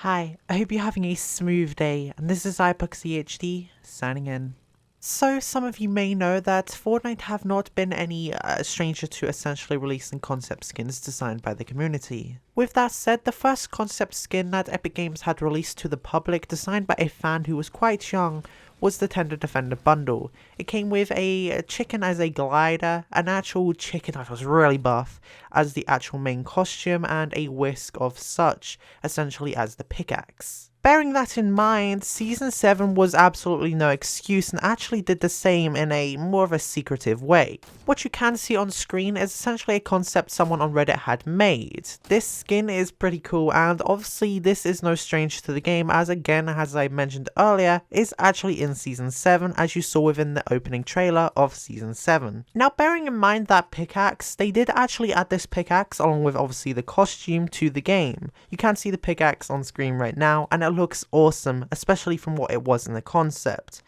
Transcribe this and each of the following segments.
Hi, I hope you're having a smooth day, and this is Pickaxe signing in. So, some of you may know that Fortnite have not been any stranger to essentially releasing concept skins designed by the community. With that said, the first concept skin that Epic Games had released to the public, designed by a fan who was quite young, was the Tender Defender bundle. It came with a chicken as a glider, an actual chicken that was really buff as the actual main costume, and a whisk of such, essentially as the pickaxe. Bearing that in mind, Season 7 was absolutely no excuse and actually did the same in a more of a secretive way. What you can see on screen is essentially a concept someone on Reddit had made. This skin is pretty cool, and obviously this is no stranger to the game, as again, as I mentioned earlier, is actually in Season 7, as you saw within the opening trailer of Season 7. Now, bearing in mind that pickaxe, they did actually add this pickaxe along with obviously the costume to the game. You can see the pickaxe on screen right now, and it looks awesome, especially from what it was in the concept.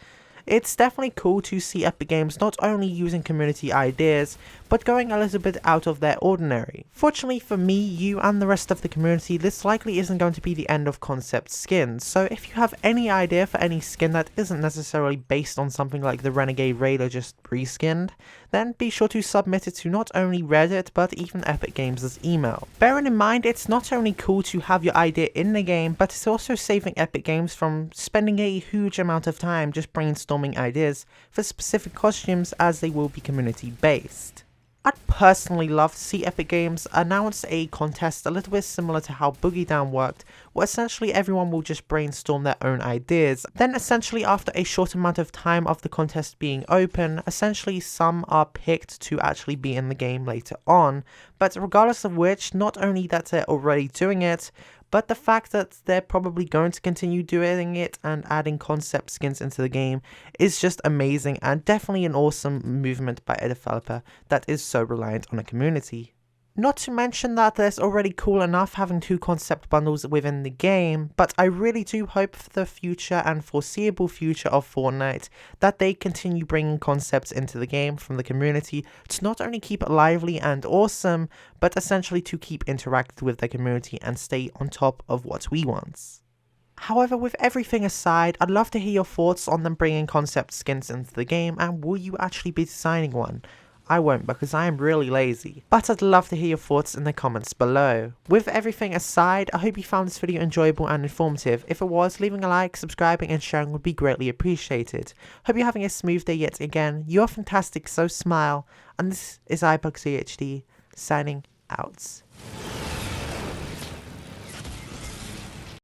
It's definitely cool to see Epic Games not only using community ideas, but going a little bit out of their ordinary. Fortunately for me, you and the rest of the community, this likely isn't going to be the end of concept skins, so if you have any idea for any skin that isn't necessarily based on something like the Renegade Raider just reskinned, then be sure to submit it to not only Reddit, but even Epic Games' email. Bearing in mind, it's not only cool to have your idea in the game, but it's also saving Epic Games from spending a huge amount of time just brainstorming ideas for specific costumes, as they will be community based. I'd personally love to see Epic Games announce a contest a little bit similar to how Boogie Down worked, where essentially everyone will just brainstorm their own ideas. Then essentially after a short amount of time of the contest being open, essentially some are picked to actually be in the game later on. But regardless of which, not only that they're already doing it, but the fact that they're probably going to continue doing it and adding concept skins into the game is just amazing, and definitely an awesome movement by a developer that is so reliant on a community. Not to mention that there's already cool enough having 2 concept bundles within the game, but I really do hope for the future and foreseeable future of Fortnite that they continue bringing concepts into the game from the community to not only keep it lively and awesome, but essentially to keep interacting with the community and stay on top of what we want. However, with everything aside, I'd love to hear your thoughts on them bringing concept skins into the game, and will you actually be designing one? I won't, because I am really lazy, but I'd love to hear your thoughts in the comments below. With everything aside, I hope you found this video enjoyable and informative. If it was, leaving a like, subscribing and sharing would be greatly appreciated. Hope you're having a smooth day yet again. You're fantastic, so smile. And this is Pickaxe signing out.